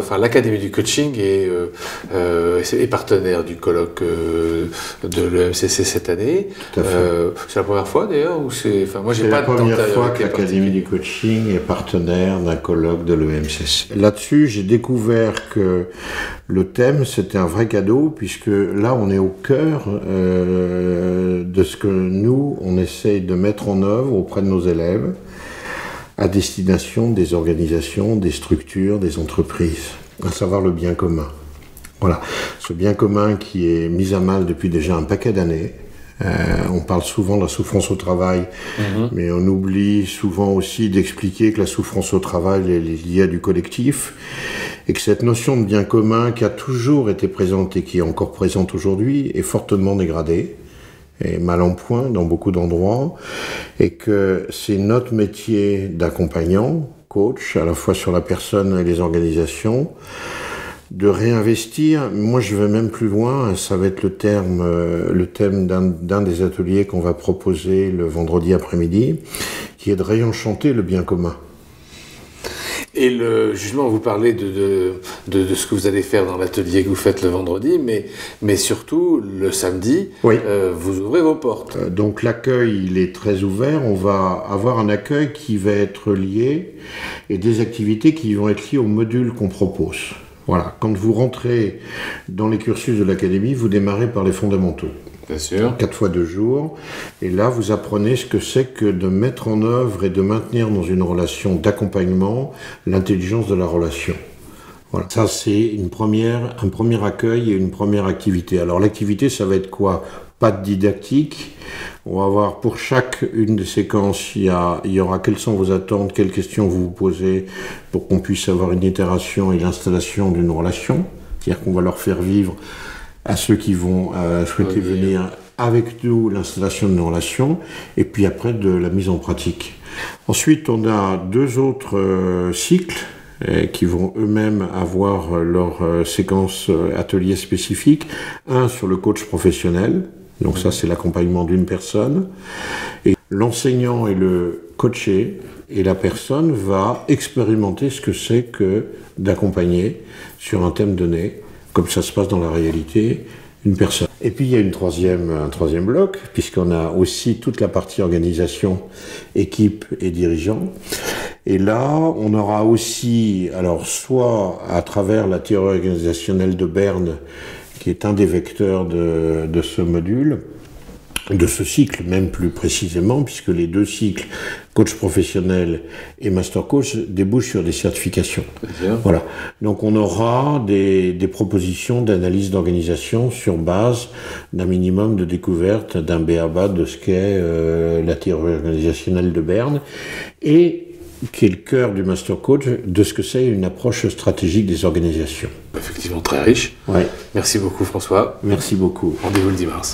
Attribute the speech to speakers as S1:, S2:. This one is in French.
S1: enfin l'Académie du coaching est partenaire du colloque de l'EMCC cette année. C'est la première fois d'ailleurs ou c'est, enfin moi j'ai pas de temps.
S2: C'est la première fois que l'Académie du coaching est partenaire d'un colloque de l'EMCC. Là-dessus, j'ai découvert que le thème c'était un vrai cadeau puisque là on est au cœur de ce que nous on essaye de mettre en œuvre auprès de nos élèves, à destination des organisations, des structures, des entreprises, à savoir le bien commun. Voilà, ce bien commun qui est mis à mal depuis déjà un paquet d'années. On parle souvent de la souffrance au travail, mais on oublie souvent aussi d'expliquer que la souffrance au travail est liée à du collectif, et que cette notion de bien commun qui a toujours été présente et qui est encore présente aujourd'hui est fortement dégradée, et mal en point dans beaucoup d'endroits, et que c'est notre métier d'accompagnant, coach, à la fois sur la personne et les organisations, de réinvestir. Moi je vais même plus loin, ça va être le thème d'un des ateliers qu'on va proposer le vendredi après-midi, qui est de réenchanter le bien commun.
S1: Et justement, vous parlez de ce que vous allez faire dans l'atelier que vous faites le vendredi, mais surtout le samedi,
S2: oui.
S1: Vous ouvrez vos portes.
S2: Donc l'accueil, il est très ouvert. On va avoir un accueil qui va être lié et des activités qui vont être liées au module qu'on propose. Voilà. Quand vous rentrez dans les cursus de l'académie, vous démarrez par les fondamentaux.
S1: Bien sûr.
S2: 4 fois 2 jours. Et là, vous apprenez ce que c'est que de mettre en œuvre et de maintenir dans une relation d'accompagnement l'intelligence de la relation. Voilà. Ça, c'est un premier accueil et une première activité. Alors, l'activité, ça va être quoi? Pas de didactique. On va voir pour chaque une des séquences, il y aura quelles sont vos attentes, quelles questions vous vous posez pour qu'on puisse avoir une itération et l'installation d'une relation. C'est-à-dire qu'on va leur faire vivre à ceux qui vont souhaiter venir avec nous l'installation d'une relation, et puis après de la mise en pratique. Ensuite, on a 2 autres cycles qui vont eux-mêmes avoir leur séquence atelier spécifique. Un sur le coach professionnel, donc ça c'est l'accompagnement d'une personne, et l'enseignant et le coaché, et la personne va expérimenter ce que c'est que d'accompagner sur un thème donné, comme ça se passe dans la réalité, une personne. Et puis il y a un troisième bloc, puisqu'on a aussi toute la partie organisation, équipe et dirigeants. Et là, on aura aussi, alors soit à travers la théorie organisationnelle de Berne, qui est un des vecteurs de ce module, de ce cycle même plus précisément, puisque les 2 cycles, coach professionnel et master coach, débouchent sur des certifications. Voilà. Donc on aura des propositions d'analyse d'organisation sur base d'un minimum de découverte d'un b.a.-ba de ce qu'est la théorie organisationnelle de Berne, et qui est le cœur du master coach, de ce que c'est une approche stratégique des organisations.
S1: Effectivement très riche.
S2: Ouais.
S1: Merci beaucoup François.
S2: Merci beaucoup.
S1: Rendez-vous le 10 mars.